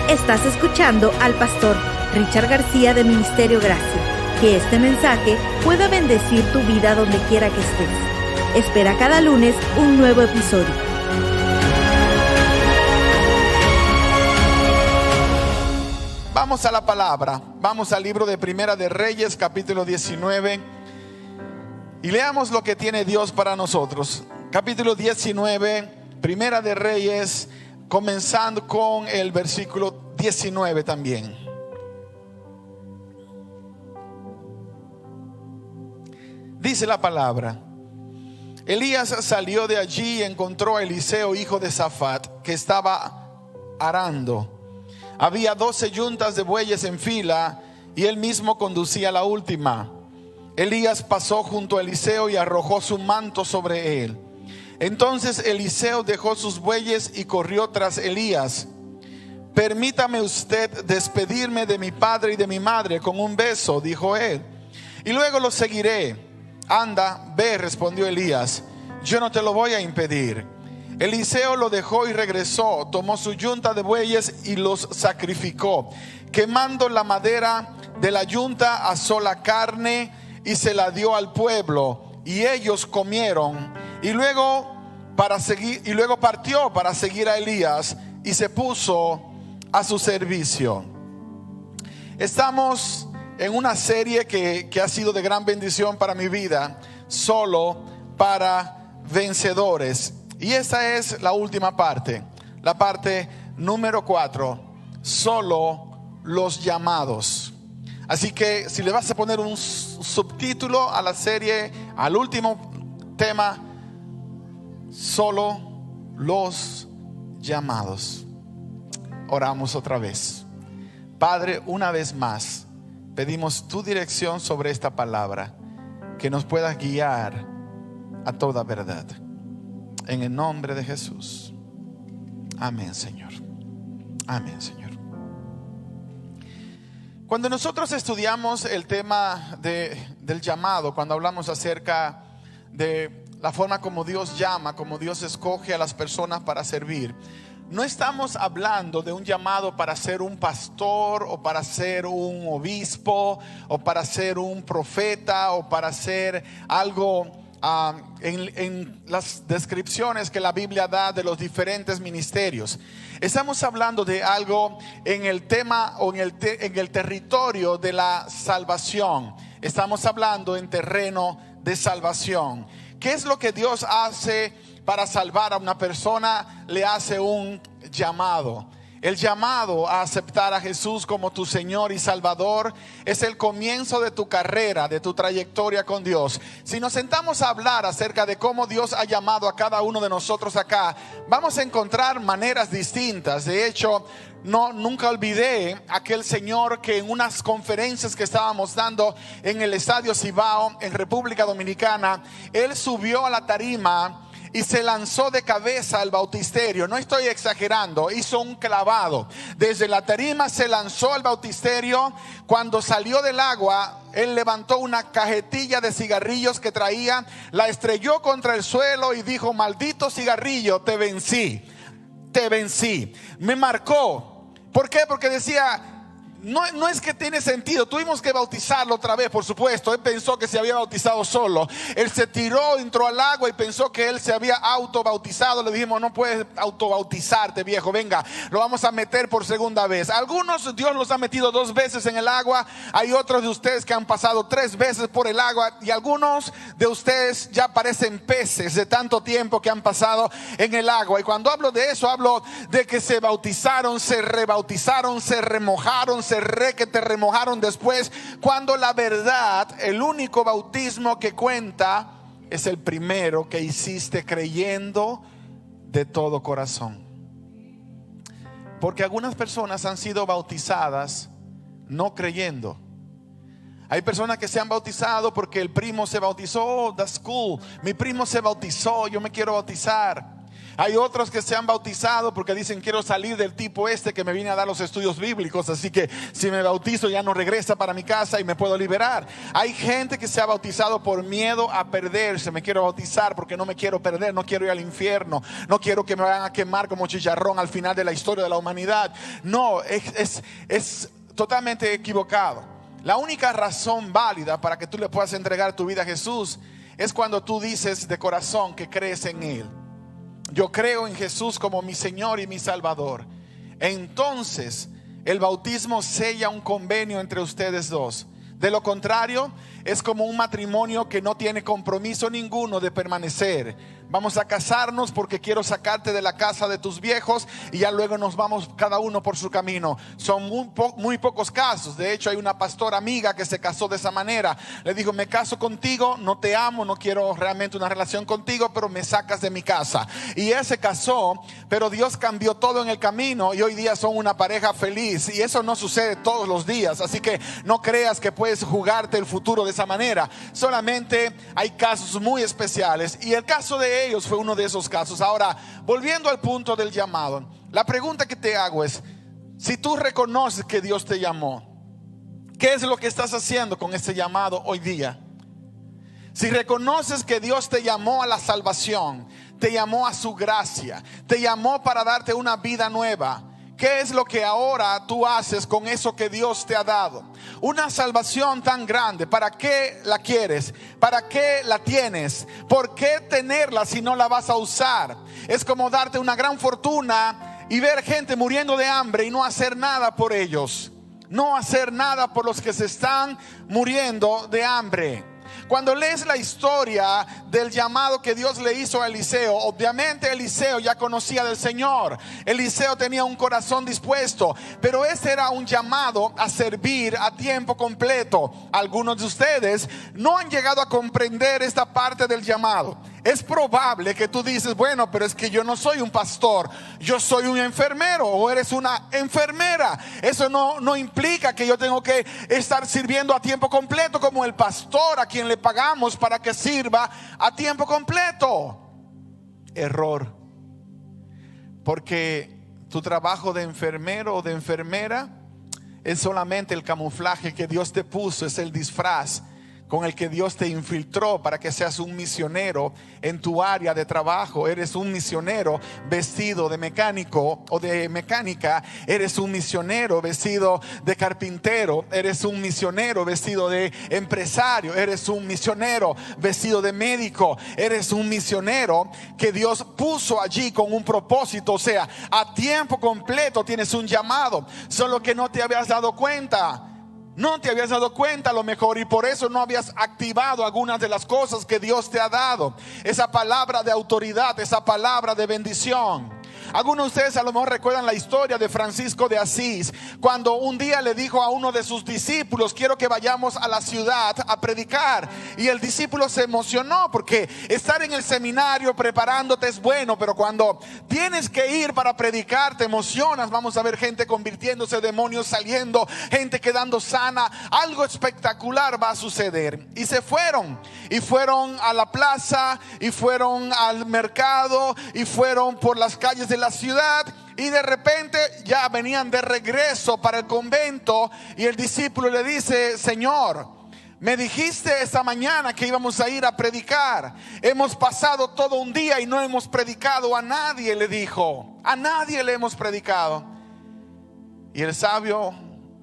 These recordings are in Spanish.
Estás escuchando al pastor Richard García de Ministerio Gracia. Que este mensaje pueda bendecir tu vida donde quiera que estés. Espera cada lunes un nuevo episodio. Vamos a la palabra. Vamos al libro de Primera de Reyes, capítulo 19. Y leamos lo que tiene Dios para nosotros. Capítulo 19, Primera de Reyes, comenzando con el versículo 19 también. Dice la palabra: Elías salió de allí y encontró a Eliseo, hijo de Safat, que estaba arando. Había 12 yuntas de bueyes en fila y él mismo conducía la última. Elías pasó junto a Eliseo y arrojó su manto sobre él. Entonces Eliseo dejó sus bueyes y corrió tras Elías. Permítame usted despedirme de mi padre y de mi madre con un beso, dijo él, y luego lo seguiré. Anda, ve, respondió Elías, yo no te lo voy a impedir. Eliseo lo dejó y regresó, tomó su yunta de bueyes y los sacrificó. Quemando la madera de la yunta, asó la carne y se la dio al pueblo, y ellos comieron. Y luego partió para seguir a Elías y se puso a su servicio. Estamos en una serie que ha sido de gran bendición para mi vida, solo para vencedores. Y esa es la última parte, la parte número 4, solo los llamados. Así que si le vas a poner un subtítulo a la serie, al último tema, solo los llamados. Oramos otra vez. Padre, una vez más pedimos tu dirección sobre esta palabra, que nos puedas guiar a toda verdad. En el nombre de Jesús. Amén, Señor. Amén, Señor. Cuando nosotros estudiamos el tema del llamado, cuando hablamos acerca de la forma como Dios llama, como Dios escoge a las personas para servir, no estamos hablando de un llamado para ser un pastor o para ser un obispo o para ser un profeta o para ser algo en las descripciones que la Biblia da de los diferentes ministerios. Estamos hablando de algo en el tema o en el territorio de la salvación. Estamos hablando en terreno de salvación. ¿Qué es lo que Dios hace para salvar a una persona? Le hace un llamado. El llamado a aceptar a Jesús como tu Señor y Salvador es el comienzo de tu carrera, de tu trayectoria con Dios. Si nos sentamos a hablar acerca de cómo Dios ha llamado a cada uno de nosotros acá, vamos a encontrar maneras distintas. De hecho, nunca olvidé aquel señor que en unas conferencias que estábamos dando en el Estadio Cibao, en República Dominicana, él subió a la tarima y se lanzó de cabeza al bautisterio. No estoy exagerando, hizo un clavado. Desde la tarima se lanzó al bautisterio. Cuando salió del agua, él levantó una cajetilla de cigarrillos que traía, la estrelló contra el suelo y dijo: maldito cigarrillo, te vencí. Me marcó. ¿Por qué? Porque decía, no es que tiene sentido. Tuvimos que bautizarlo otra vez, por supuesto. Él pensó que se había bautizado solo. Él se tiró, entró al agua y pensó que él se había autobautizado. Le dijimos: no puedes autobautizarte, viejo, venga, lo vamos a meter por segunda vez. Algunos Dios los ha metido 2 veces en el agua. Hay otros de ustedes que han pasado 3 veces por el agua. Y algunos de ustedes ya parecen peces de tanto tiempo que han pasado en el agua. Y cuando hablo de eso, hablo de que se bautizaron, se rebautizaron, se remojaron, se requete remojaron después, cuando la verdad, el único bautismo que cuenta es el primero que hiciste creyendo de todo corazón. Porque algunas personas han sido bautizadas no creyendo. Hay personas que se han bautizado porque el primo se bautizó. Oh, that's cool, mi primo se bautizó, yo me quiero bautizar. Hay otros que se han bautizado porque dicen: quiero salir del tipo que me viene a dar los estudios bíblicos, así que si me bautizo ya no regresa para mi casa y me puedo liberar. Hay gente que se ha bautizado por miedo a perderse. Me quiero bautizar porque no me quiero perder, no quiero ir al infierno, no quiero que me vayan a quemar como chicharrón al final de la historia de la humanidad. No, es totalmente equivocado. La única razón válida para que tú le puedas entregar tu vida a Jesús es cuando tú dices de corazón que crees en Él. Yo creo en Jesús como mi Señor y mi Salvador. Entonces el bautismo sella un convenio entre ustedes dos. De lo contrario, es como un matrimonio que no tiene compromiso ninguno de permanecer. Vamos a casarnos porque quiero sacarte de la casa de tus viejos y ya luego nos vamos cada uno por su camino. Son muy pocos casos. De hecho, hay una pastora amiga que se casó de esa manera. Le dijo: me caso contigo, no te amo, no quiero realmente una relación contigo, pero me sacas de mi casa. Y él se casó, pero Dios cambió todo en el camino y hoy día son una pareja feliz. Y eso no sucede todos los días, así que no creas que puedes jugarte el futuro de esa manera. Solamente hay casos muy especiales y el caso de ellos fue uno de esos casos. Ahora, volviendo al punto del llamado, la pregunta que te hago es: si tú reconoces que Dios te llamó, ¿qué es lo que estás haciendo con ese llamado hoy día? Si reconoces que Dios te llamó a la salvación, te llamó a su gracia, te llamó para darte una vida nueva, ¿qué es lo que ahora tú haces con eso que Dios te ha dado? Una salvación tan grande, ¿para qué la quieres? ¿Para qué la tienes? ¿Por qué tenerla si no la vas a usar? Es como darte una gran fortuna y ver gente muriendo de hambre y no hacer nada por ellos. No hacer nada por los que se están muriendo de hambre. Cuando lees la historia del llamado que Dios le hizo a Eliseo, obviamente Eliseo ya conocía del Señor. Eliseo tenía un corazón dispuesto, pero ese era un llamado a servir a tiempo completo. Algunos de ustedes no han llegado a comprender esta parte del llamado. Es probable que tú dices: bueno, pero es que yo no soy un pastor, yo soy un enfermero, o eres una enfermera. Eso no implica que yo tengo que estar sirviendo a tiempo completo como el pastor a quien le pagamos para que sirva a tiempo completo. Error. Porque tu trabajo de enfermero o de enfermera es solamente el camuflaje que Dios te puso, es el disfraz con el que Dios te infiltró para que seas un misionero en tu área de trabajo. Eres un misionero vestido de mecánico o de mecánica. Eres un misionero vestido de carpintero. Eres un misionero vestido de empresario. Eres un misionero vestido de médico. Eres un misionero que Dios puso allí con un propósito. O sea, a tiempo completo tienes un llamado, solo que no te habías dado cuenta. No te habías dado cuenta a lo mejor, y por eso no habías activado algunas de las cosas que Dios te ha dado. Esa palabra de autoridad, esa palabra de bendición. Algunos de ustedes a lo mejor recuerdan la historia de Francisco de Asís, cuando un día le dijo a uno de sus discípulos: quiero que vayamos a la ciudad a predicar. Y el discípulo se emocionó, porque estar en el seminario preparándote es bueno, pero cuando tienes que ir para predicar te emocionas. Vamos a ver gente convirtiéndose, demonios saliendo, gente quedando sana. Algo espectacular va a suceder. Y se fueron, y fueron a la plaza, y fueron al mercado, y fueron por las calles de la ciudad, y de repente ya venían de regreso para el convento, y el discípulo le dice: Señor, me dijiste esta mañana que íbamos a ir a predicar. Hemos pasado todo un día y no hemos predicado a nadie. Le dijo: a nadie le hemos predicado. Y el sabio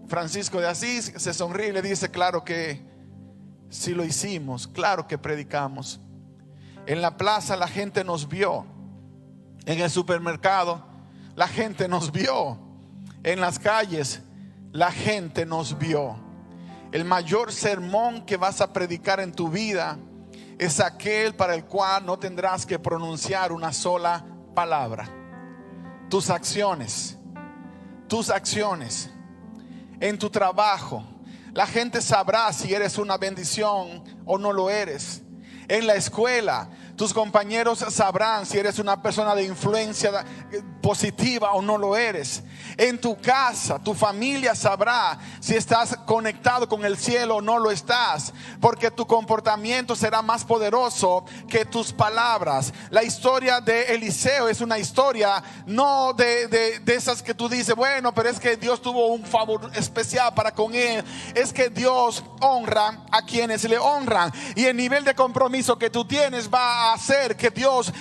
Francisco de Asís se sonríe y le dice: claro que sí lo hicimos, claro que predicamos. En la plaza la gente nos vio. En el supermercado la gente nos vio. En las calles la gente nos vio. El mayor sermón que vas a predicar en tu vida es aquel para el cual no tendrás que pronunciar una sola palabra. Tus acciones en tu trabajo, la gente sabrá si eres una bendición o no lo eres. En la escuela, Tus compañeros sabrán si eres una persona de influencia positiva o no lo eres. En tu casa, tu familia sabrá si estás conectado con el cielo o no lo estás, porque tu comportamiento será más poderoso que tus palabras. La historia de Eliseo es una historia no de esas que tú dices, bueno, pero es que Dios tuvo un favor especial para con él. Es que Dios honra a quienes le honran, y el nivel de compromiso que tú tienes va a hacer que Dios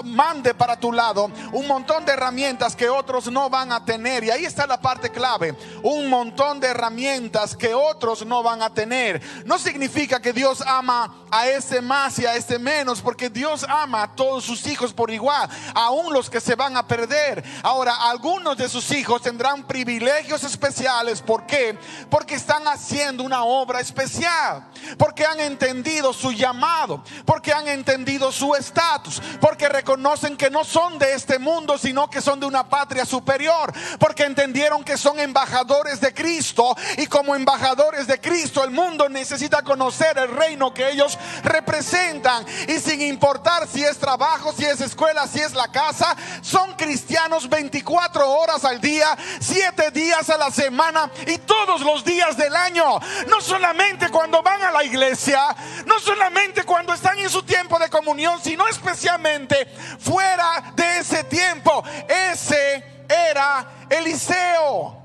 mande para tu lado un montón de herramientas que otros no van a tener. Y ahí está la parte clave: un montón de herramientas que otros no van a tener. No significa que Dios ama a este más y a este menos, porque Dios ama a todos sus hijos por igual, aún los que se van a perder. Ahora, algunos de sus hijos tendrán privilegios especiales. ¿Por qué? Porque están haciendo una obra especial, porque han entendido su llamado, porque han entendido su estatus, porque reconocen que no son de este mundo, sino que son de una patria superior, porque entendieron que son embajadores de Cristo, y como embajadores de Cristo el mundo necesita conocer el reino que ellos representan. Y sin importar si es trabajo, si es escuela, si es la casa, son cristianos 24 horas al día, 7 días a la semana y todos los días del año. No solamente cuando van a la iglesia, no solamente cuando están en su tiempo de comunión, sino especialmente fuera de ese tiempo. Ese era Eliseo.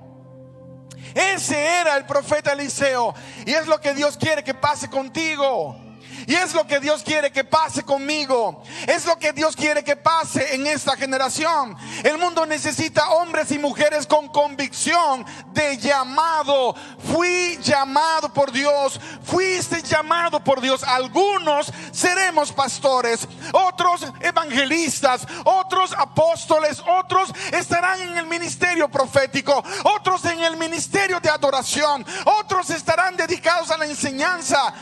Ese era el profeta Eliseo. Y es lo que Dios quiere que pase contigo. Y es lo que Dios quiere que pase conmigo. Es lo que Dios quiere que pase en esta generación. El mundo necesita hombres y mujeres con convicción de llamado. Fui llamado por Dios. Fuiste llamado por Dios. Algunos seremos pastores, otros evangelistas, otros apóstoles, otros estarán en el ministerio profético, otros en el ministerio de adoración, otros estarán dedicados a la enseñanza.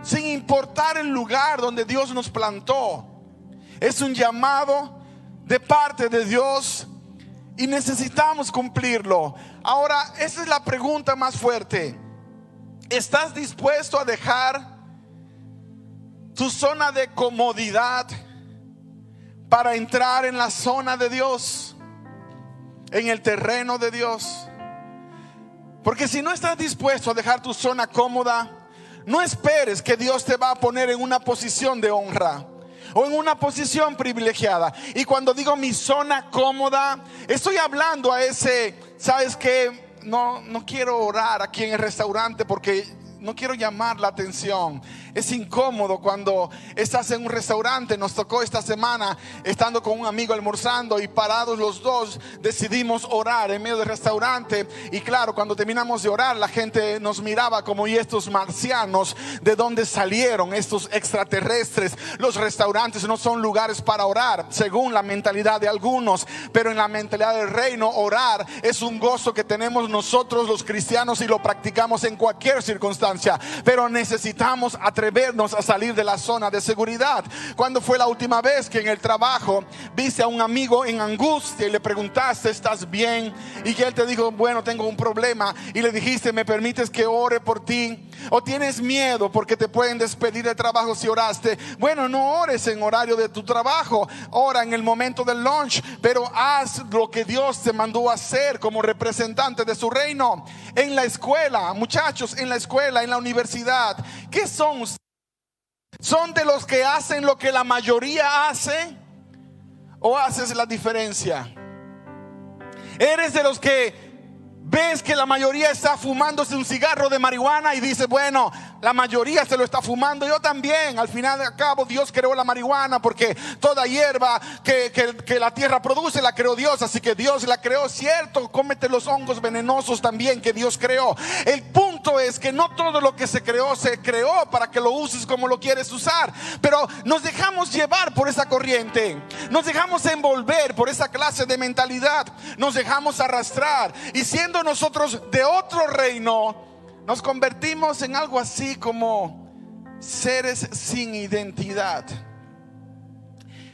Sin importar el lugar donde Dios nos plantó, es un llamado de parte de Dios y necesitamos cumplirlo. Ahora, esa es la pregunta más fuerte: ¿estás dispuesto a dejar tu zona de comodidad para entrar en la zona de Dios, en el terreno de Dios? Porque si no estás dispuesto a dejar tu zona cómoda, no esperes que Dios te va a poner en una posición de honra o en una posición privilegiada. Y cuando digo mi zona cómoda, estoy hablando a ese, ¿sabes qué? No quiero orar aquí en el restaurante porque no quiero llamar la atención. Es incómodo cuando estás en un restaurante. Nos tocó esta semana, estando con un amigo almorzando, y parados los dos decidimos orar en medio del restaurante. Y claro, cuando terminamos de orar, la gente nos miraba como: ¿y estos marcianos de dónde salieron? Estos extraterrestres. Los restaurantes no son lugares para orar, según la mentalidad de algunos, pero en la mentalidad del reino, orar es un gozo que tenemos nosotros los cristianos y lo practicamos en cualquier circunstancia. Pero necesitamos atrevernos a salir de la zona de seguridad. ¿Cuándo fue la última vez que en el trabajo viste a un amigo en angustia y le preguntaste: ¿estás bien? Y que él te dijo: bueno, tengo un problema, y le dijiste: ¿me permites que ore por ti? ¿O tienes miedo porque te pueden despedir del trabajo si oraste? Bueno, no ores en horario de tu trabajo, ora en el momento del lunch, pero haz lo que Dios te mandó a hacer como representante de su reino. En la escuela, muchachos, en la escuela, en la universidad, ¿qué son? ¿Son de los que hacen lo que la mayoría hace? ¿O haces la diferencia? ¿Eres de los que ves que la mayoría está fumándose un cigarro de marihuana y dices: bueno, la mayoría se lo está fumando, yo también? Al final de cabo, Dios creó la marihuana, porque toda hierba que la tierra produce la creó Dios, así que Dios la creó, cierto. Cómete los hongos venenosos también que Dios creó. El punto es que no todo lo que se creó para que lo uses como lo quieres usar, pero nos dejamos llevar por esa corriente, nos dejamos envolver por esa clase de mentalidad, nos dejamos arrastrar, y siendo nosotros de otro reino, nos convertimos en algo así como seres sin identidad.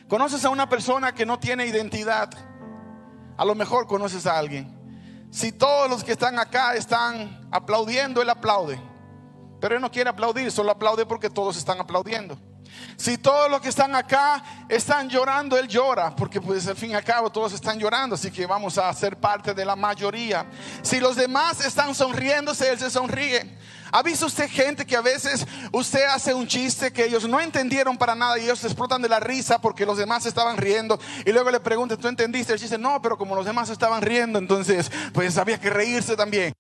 ¿Conoces a una persona que no tiene identidad? A lo mejor conoces a alguien. Si todos los que están acá están aplaudiendo, él aplaude, pero él no quiere aplaudir, solo aplaude porque todos están aplaudiendo. Si todos los que están acá están llorando, Él llora, porque pues al fin y al cabo todos están llorando, así que vamos a ser parte de la mayoría. Si los demás están sonriéndose, Él se sonríe. ¿Ha visto usted gente que a veces usted hace un chiste que ellos no entendieron para nada y ellos se explotan de la risa porque los demás estaban riendo, y luego le preguntan, ¿tú entendiste el chiste? No, pero como los demás estaban riendo, entonces pues había que reírse también.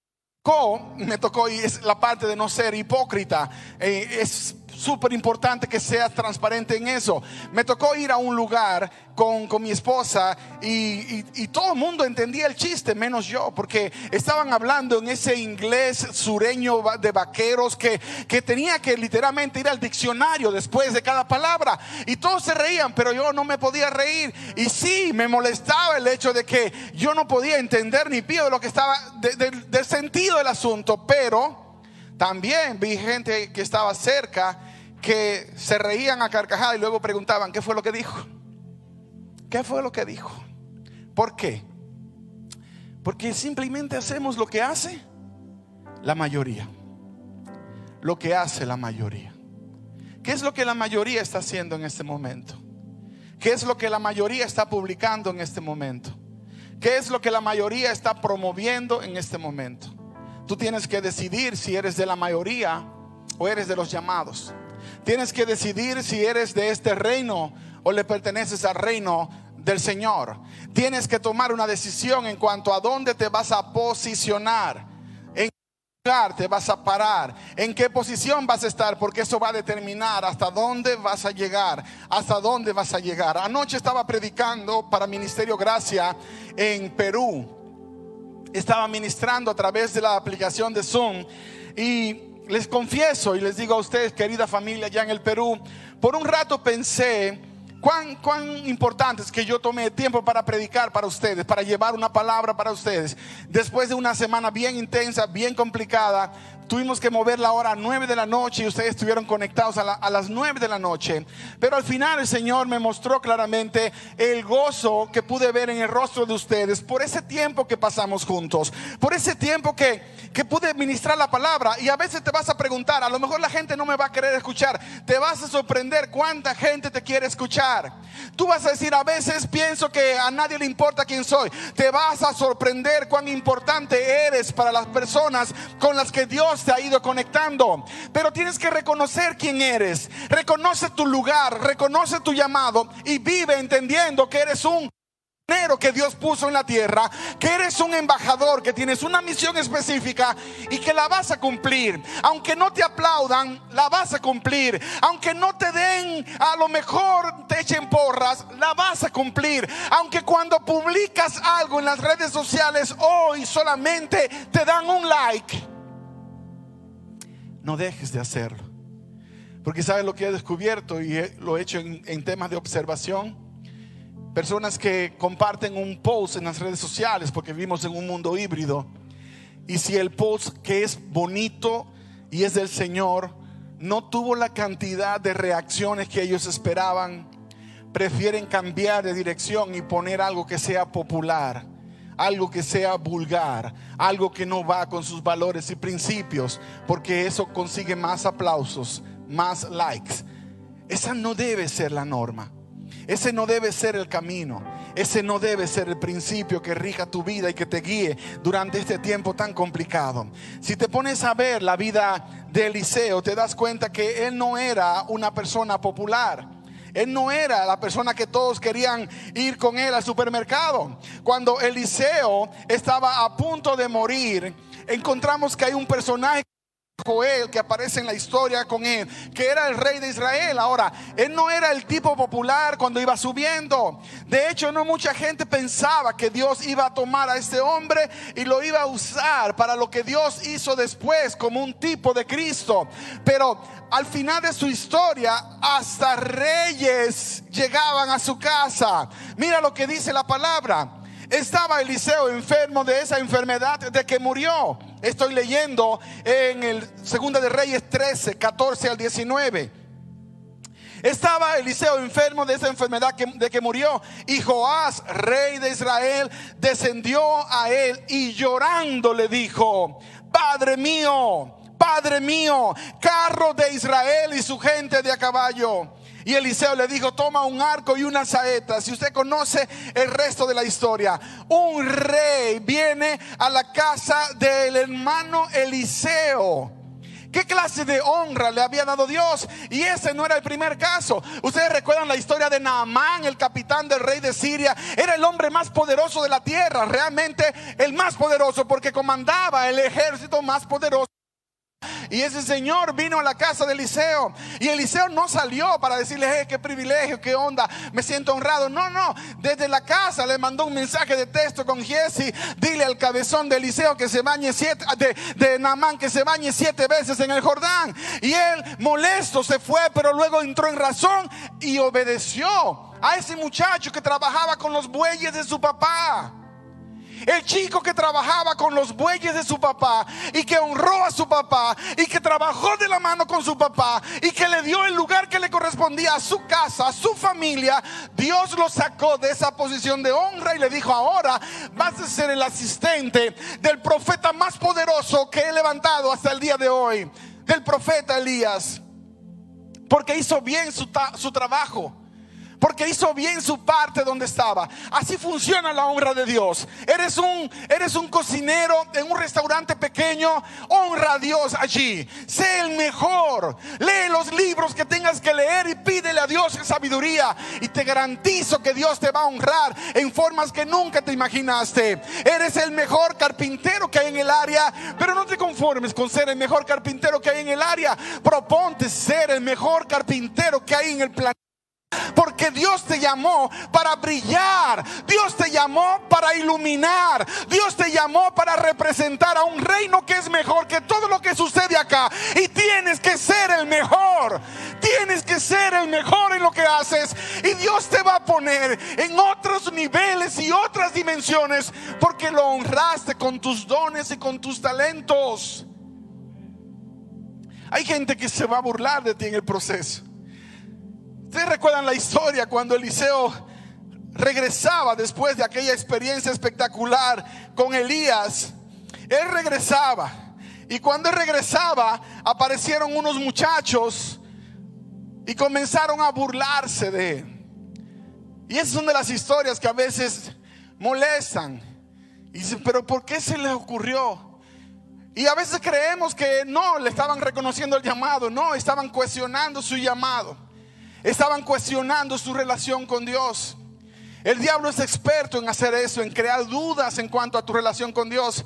Me tocó, y es la parte de no ser hipócrita. Es súper importante que seas transparente en eso. Me tocó ir a un lugar con mi esposa y todo el mundo entendía el chiste menos yo, porque estaban hablando en ese inglés sureño de vaqueros que tenía que literalmente ir al diccionario después de cada palabra, y todos se reían, pero yo no me podía reír. Y sí, me molestaba el hecho de que yo no podía entender ni pío de lo que estaba del sentido del asunto. Pero también vi gente que estaba cerca que se reían a carcajadas y luego preguntaban, ¿qué fue lo que dijo? ¿Qué fue lo que dijo? ¿Por qué? Porque simplemente hacemos lo que hace la mayoría. Lo que hace la mayoría. ¿Qué es lo que la mayoría está haciendo en este momento? ¿Qué es lo que la mayoría está publicando en este momento? ¿Qué es lo que la mayoría está promoviendo en este momento? Tú tienes que decidir si eres de la mayoría o eres de los llamados. Tienes que decidir si eres de este reino o le perteneces al reino del Señor. Tienes que tomar una decisión en cuanto a dónde te vas a posicionar, en qué lugar te vas a parar, en qué posición vas a estar, porque eso va a determinar hasta dónde vas a llegar, hasta dónde vas a llegar. Anoche estaba predicando para Ministerio Gracia en Perú. Estaba ministrando a través de la aplicación de Zoom, y les confieso y les digo a ustedes, querida familia allá en el Perú, por un rato pensé cuán importante es que yo tome tiempo para predicar para ustedes, para llevar una palabra para ustedes. Después de una semana bien intensa, bien complicada, tuvimos que mover la hora a 9 de la noche y ustedes estuvieron conectados a las 9 de la noche. Pero al final el Señor me mostró claramente el gozo que pude ver en el rostro de ustedes por ese tiempo que pasamos juntos, por ese tiempo que pude ministrar la palabra. Y a veces te vas a preguntar, a lo mejor la gente no me va a querer escuchar. Te vas a sorprender cuánta gente te quiere escuchar. Tú vas a decir, a veces pienso que a nadie le importa quién soy. Te vas a sorprender cuán importante eres para las personas con las que Dios te ha ido conectando. Pero tienes que reconocer quién eres. Reconoce tu lugar, reconoce tu llamado y vive entendiendo que eres un que Dios puso en la tierra, que eres un embajador, que tienes una misión específica y que la vas a cumplir. Aunque no te aplaudan, la vas a cumplir. Aunque no te den, a lo mejor te echen porras, la vas a cumplir. Aunque cuando publicas algo en las redes sociales hoy solamente te dan un like, no dejes de hacerlo. Porque sabes lo que he descubierto, y lo he hecho en temas de observación. Personas que comparten un post en las redes sociales, porque vivimos en un mundo híbrido, y si el post que es bonito y es del Señor no tuvo la cantidad de reacciones que ellos esperaban, prefieren cambiar de dirección y poner algo que sea popular, algo que sea vulgar, algo que no va con sus valores y principios, porque eso consigue más aplausos, más likes. Esa no debe ser la norma. Ese no debe ser el camino. Ese no debe ser el principio que rija tu vida y que te guíe durante este tiempo tan complicado. Si te pones a ver la vida de Eliseo, te das cuenta que él no era una persona popular. Él no era la persona que todos querían ir con él al supermercado. Cuando Eliseo estaba a punto de morir, encontramos que hay un personaje, Joel, que aparece en la historia con él, que era el rey de Israel. Ahora, él no era el tipo popular cuando iba subiendo. De hecho, no mucha gente pensaba que Dios iba a tomar a este hombre y lo iba a usar para lo que Dios hizo después como un tipo de Cristo. Pero al final de su historia, hasta reyes llegaban a su casa. Mira lo que dice la palabra. Estaba Eliseo enfermo de esa enfermedad de que murió. Estoy leyendo en el 2 de Reyes 13, 14 al 19. Estaba Eliseo enfermo de esa enfermedad de que murió, y Joás, rey de Israel, descendió a él y llorando le dijo: Padre mío, carro de Israel y su gente de a caballo. Y Eliseo le dijo: toma un arco y unas saetas. Si usted conoce el resto de la historia, un rey viene a la casa del hermano Eliseo. ¿Qué clase de honra le había dado Dios? Y ese no era el primer caso. Ustedes recuerdan la historia de Naamán, el capitán del rey de Siria. Era el hombre más poderoso de la tierra, realmente el más poderoso, porque comandaba el ejército más poderoso. Y ese señor vino a la casa de Eliseo, y Eliseo no salió para decirle: qué privilegio, qué onda, me siento honrado. No, desde la casa le mandó un mensaje de texto con Giezi: dile al cabezón de Eliseo que se bañe de Naamán, que se bañe 7 veces en el Jordán. Y él, molesto, se fue, pero luego entró en razón y obedeció a ese muchacho que trabajaba con los bueyes de su papá. El chico que trabajaba con los bueyes de su papá, y que honró a su papá, y que trabajó de la mano con su papá, y que le dio el lugar que le correspondía a su casa, a su familia. Dios lo sacó de esa posición de honra y le dijo: ahora vas a ser el asistente del profeta más poderoso que he levantado hasta el día de hoy, del profeta Elías. Porque hizo bien su trabajo, porque hizo bien su parte donde estaba. Así funciona la honra de Dios. Eres un cocinero en un restaurante pequeño, honra a Dios allí. Sé el mejor. Lee los libros que tengas que leer y pídele a Dios sabiduría, y te garantizo que Dios te va a honrar en formas que nunca te imaginaste. Eres el mejor carpintero que hay en el área, pero no te conformes con ser el mejor carpintero que hay en el área. Proponte ser el mejor carpintero que hay en el planeta. Porque Dios te llamó para brillar, Dios te llamó para iluminar, Dios te llamó para representar a un reino que es mejor que todo lo que sucede acá. Y tienes que ser el mejor, tienes que ser el mejor en lo que haces. Y Dios te va a poner en otros niveles y otras dimensiones, porque lo honraste con tus dones y con tus talentos. Hay gente que se va a burlar de ti en el proceso. Ustedes recuerdan la historia cuando Eliseo regresaba después de aquella experiencia espectacular con Elías. Él regresaba, y cuando él regresaba aparecieron unos muchachos y comenzaron a burlarse de él. Y esas son de las historias que a veces molestan. Y dicen: pero ¿por qué se les ocurrió? Y a veces creemos que no le estaban reconociendo el llamado. No, estaban cuestionando su llamado, estaban cuestionando su relación con Dios. El diablo es experto en hacer eso, en crear dudas en cuanto a tu relación con Dios.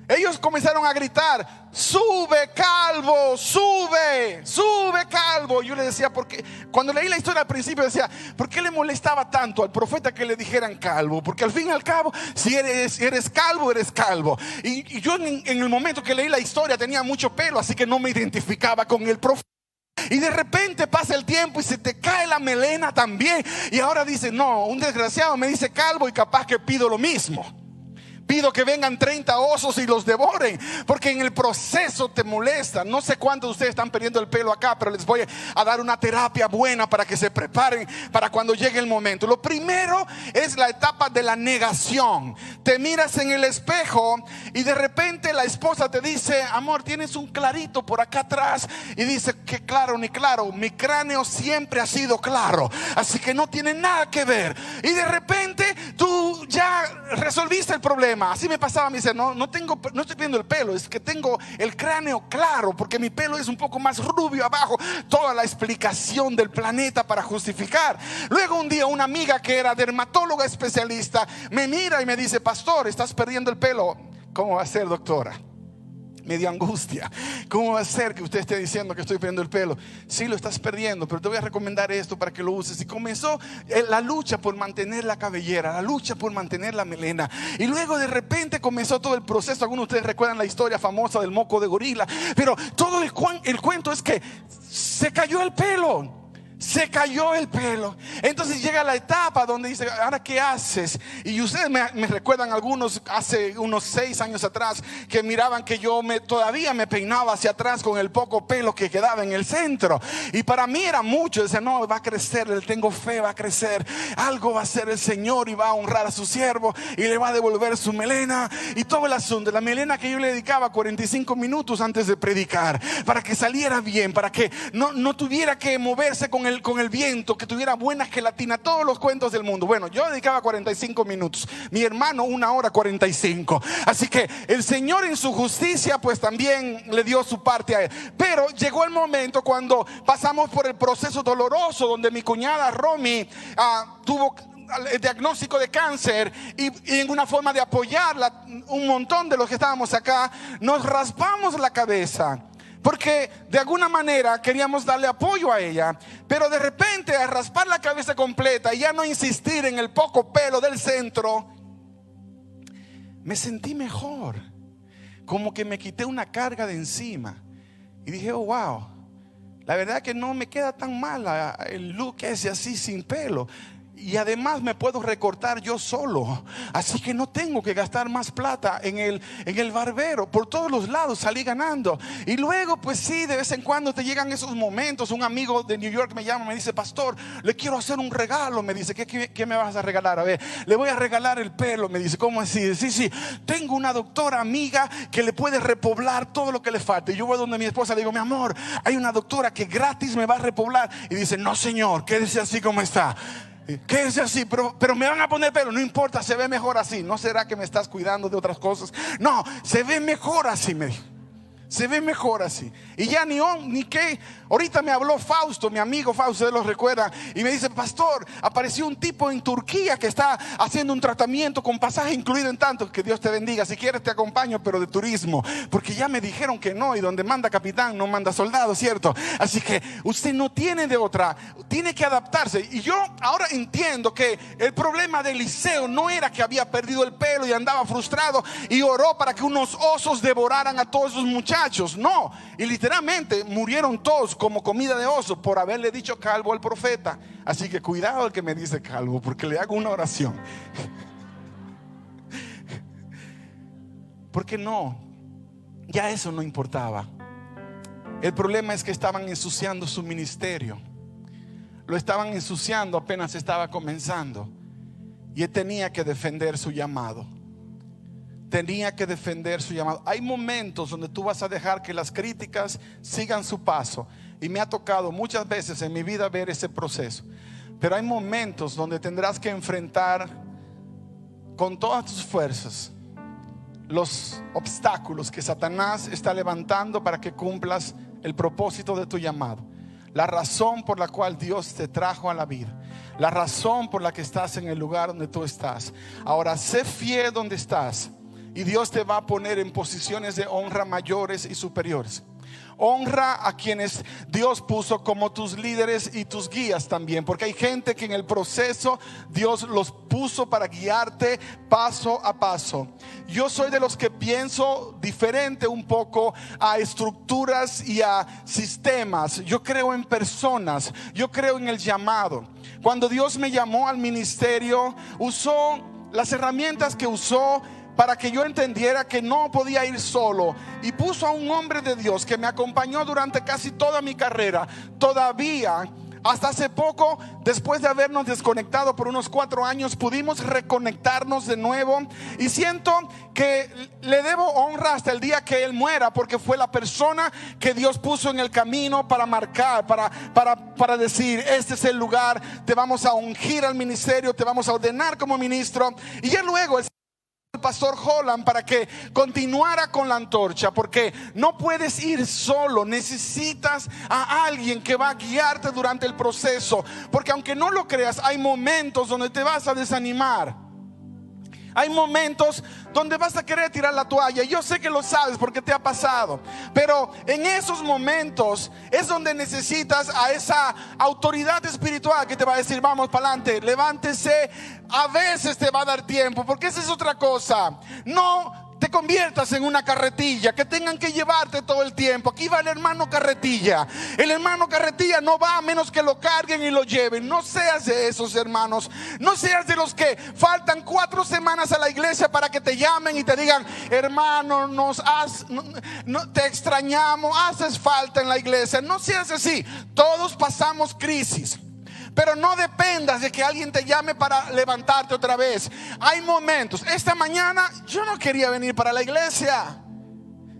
Ellos comenzaron a gritar: sube calvo, sube, sube calvo. Yo le decía, porque cuando leí la historia al principio decía: ¿por qué le molestaba tanto al profeta que le dijeran calvo? Porque al fin y al cabo, si eres calvo, eres calvo. Y yo en el momento que leí la historia tenía mucho pelo, así que no me identificaba con el profeta. Y de repente pasa el tiempo y se te cae la melena también. Y ahora dice: no, un desgraciado me dice calvo, y capaz que pido lo mismo. Pido que vengan 30 osos y los devoren, porque en el proceso te molesta. No sé cuántos de ustedes están perdiendo el pelo acá, pero les voy a dar una terapia buena para que se preparen para cuando llegue el momento. Lo primero es la etapa de la negación. Te miras en el espejo y de repente la esposa te dice: amor, tienes un clarito por acá atrás. Y dice: que claro ni claro, mi cráneo siempre ha sido claro, así que no tiene nada que ver. Y de repente tú ya resolviste el problema. Así me pasaba, me dice: no estoy viendo el pelo, es que tengo el cráneo claro, porque mi pelo es un poco más rubio abajo. Toda la explicación del planeta para justificar. Luego un día una amiga que era dermatóloga especialista me mira y me dice: pastor, estás perdiendo el pelo. ¿Cómo va a ser, doctora? Me dio angustia. ¿Cómo va a ser que usted esté diciendo que estoy perdiendo el pelo? Sí, lo estás perdiendo, pero te voy a recomendar esto para que lo uses. Y comenzó la lucha por mantener la cabellera, la lucha por mantener la melena. Y luego de repente comenzó todo el proceso. Algunos de ustedes recuerdan la historia famosa del moco de gorila. Pero todo el cuento es que se cayó el pelo. Se cayó el pelo. Entonces llega la etapa donde dice: ¿ahora qué haces? Y ustedes me recuerdan algunos hace unos 6 años atrás que miraban que yo todavía me peinaba hacia atrás con el poco pelo que quedaba en el centro. Y para mí era mucho. Decía: no, va a crecer, le tengo fe, va a crecer. Algo va a hacer el Señor y va a honrar a su siervo y le va a devolver su melena. Y todo el asunto, la melena que yo le dedicaba 45 minutos antes de predicar, para que saliera bien, para que no tuviera que moverse con el con el viento, que tuviera buena gelatina, todos los cuentos del mundo. Bueno, yo dedicaba 45 minutos, mi hermano 1 hora 45. Así que el Señor en su justicia pues también le dio su parte a él. Pero llegó el momento cuando pasamos por el proceso doloroso donde mi cuñada Romy tuvo el diagnóstico de cáncer, y en una forma de apoyarla, un montón de los que estábamos acá nos raspamos la cabeza porque de alguna manera queríamos darle apoyo a ella. Pero de repente, al raspar la cabeza completa y ya no insistir en el poco pelo del centro, me sentí mejor, como que me quité una carga de encima y dije, oh wow, la verdad que no me queda tan mal el look ese así sin pelo. Y además me puedo recortar yo solo, así que no tengo que gastar más plata en el barbero. Por todos los lados salí ganando. Y luego pues sí, de vez en cuando te llegan esos momentos. Un amigo de New York me llama, me dice, pastor, le quiero hacer un regalo. Me dice, ¿qué me vas a regalar? A ver, le voy a regalar el pelo. Me dice, ¿cómo así? Sí, tengo una doctora amiga que le puede repoblar todo lo que le falte. Y yo voy donde mi esposa, le digo, mi amor, hay una doctora que gratis me va a repoblar. Y dice, no señor, quédese así como está. Quédese así, pero me van a poner pelo. No importa, se ve mejor así. ¿No será que me estás cuidando de otras cosas? No, se ve mejor así, me dijo. Se ve mejor así. Y ya ni qué. Ahorita me habló Fausto, mi amigo Fausto, ustedes lo recuerdan, y me dice, pastor, apareció un tipo en Turquía que está haciendo un tratamiento con pasaje incluido en tanto. Que Dios te bendiga, si quieres te acompaño, pero de turismo, porque ya me dijeron que no, y donde manda capitán no manda soldado, ¿cierto? Así que usted no tiene de otra, tiene que adaptarse. Y yo ahora entiendo que el problema de Eliseo no era que había perdido el pelo y andaba frustrado y oró para que unos osos devoraran a todos esos muchachos. No, y literalmente murieron todos como comida de oso por haberle dicho calvo al profeta. Así que cuidado el que me dice calvo, porque le hago una oración. Porque no, ya eso no importaba. El problema es que estaban ensuciando su ministerio. Lo estaban ensuciando apenas estaba comenzando. Y él tenía que defender su llamado. Tenía que defender su llamado. Hay momentos donde tú vas a dejar que las críticas sigan su paso. Y me ha tocado muchas veces en mi vida ver ese proceso. Pero hay momentos donde tendrás que enfrentar con todas tus fuerzas los obstáculos que Satanás está levantando para que cumplas el propósito de tu llamado. La razón por la cual Dios te trajo a la vida. La razón por la que estás en el lugar donde tú estás. Ahora, sé fiel donde estás. Y Dios te va a poner en posiciones de honra mayores y superiores. Honra a quienes Dios puso como tus líderes y tus guías también. Porque hay gente que en el proceso Dios los puso para guiarte paso a paso. Yo soy de los que pienso diferente un poco a estructuras y a sistemas. Yo creo en personas. Yo creo en el llamado. Cuando Dios me llamó al ministerio, usó las herramientas que usó para que yo entendiera que no podía ir solo, y puso a un hombre de Dios que me acompañó durante casi toda mi carrera. Todavía, hasta hace poco, después de habernos desconectado por unos 4 años, pudimos reconectarnos de nuevo. Y siento que le debo honra hasta el día que él muera, porque fue la persona que Dios puso en el camino para marcar, para decir, este es el lugar, te vamos a ungir al ministerio, te vamos a ordenar como ministro. Y ya luego el pastor Holland para que continuara con la antorcha, porque no puedes ir solo, necesitas a alguien que va a guiarte durante el proceso, porque aunque no lo creas, hay momentos donde te vas a desanimar. Hay momentos donde vas a querer tirar la toalla. Yo sé que lo sabes porque te ha pasado. Pero en esos momentos es donde necesitas a esa autoridad espiritual que te va a decir, vamos para adelante, levántese. A veces te va a dar tiempo, porque esa es otra cosa. No te conviertas en una carretilla que tengan que llevarte todo el tiempo. Aquí va el hermano carretilla. El hermano carretilla no va a menos que lo carguen y lo lleven. No seas de esos hermanos. No seas de los que faltan 4 semanas a la iglesia para que te llamen y te digan, hermano, te extrañamos, haces falta en la iglesia. No seas así. Todos pasamos crisis. Pero no dependas de que alguien te llame para levantarte otra vez. Hay momentos. Esta mañana yo no quería venir para la iglesia.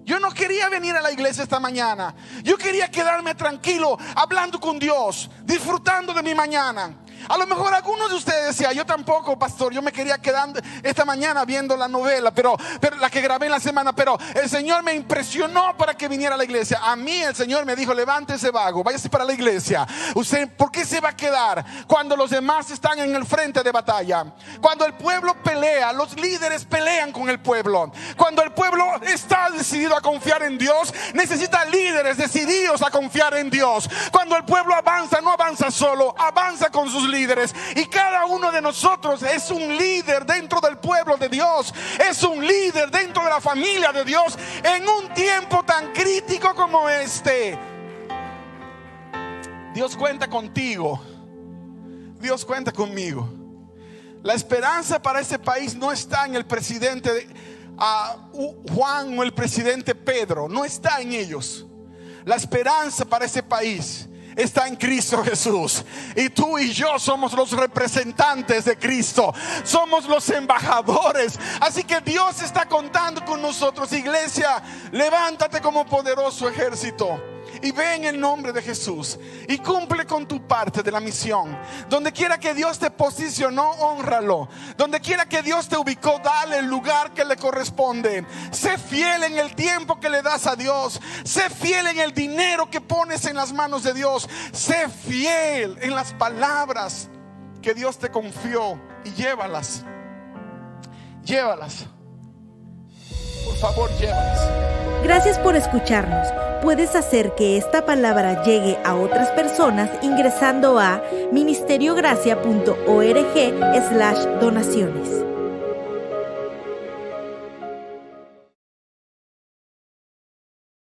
Yo no quería venir a la iglesia esta mañana. Yo quería quedarme tranquilo, hablando con Dios, disfrutando de mi mañana. A lo mejor algunos de ustedes decían: yo tampoco, pastor, yo me quería quedar esta mañana viendo la novela, pero la que grabé en la semana, pero el Señor me impresionó para que viniera a la iglesia. A mí el Señor me dijo: levántese, vago, váyase para la iglesia. ¿Usted por qué se va a quedar cuando los demás están en el frente de batalla? Cuando el pueblo pelea, los líderes pelean con el pueblo. Cuando el pueblo está decidido a confiar en Dios, necesita líderes decididos a confiar en Dios. Cuando el pueblo avanza, no avanza solo, avanza con sus líderes. Y cada uno de nosotros es un líder dentro del pueblo de Dios, es un líder dentro de la familia de Dios en un tiempo tan crítico como este. Dios cuenta contigo, Dios cuenta conmigo. La esperanza para este país no está en el presidente Juan o el presidente Pedro, no está en ellos. La esperanza para ese país está en Cristo Jesús. Y tú y yo somos los representantes de Cristo, somos los embajadores. Así que Dios está contando con nosotros. Iglesia, levántate como poderoso ejército y ve en el nombre de Jesús y cumple con tu parte de la misión. Donde quiera que Dios te posicionó, hónralo. Donde quiera que Dios te ubicó, dale el lugar que le corresponde. Sé fiel en el tiempo que le das a Dios. Sé fiel en el dinero que pones en las manos de Dios. Sé fiel en las palabras que Dios te confió y llévalas. Llévalas. Por favor, llévalas. Gracias por escucharnos. Puedes hacer que esta palabra llegue a otras personas ingresando a ministeriogracia.org/donaciones.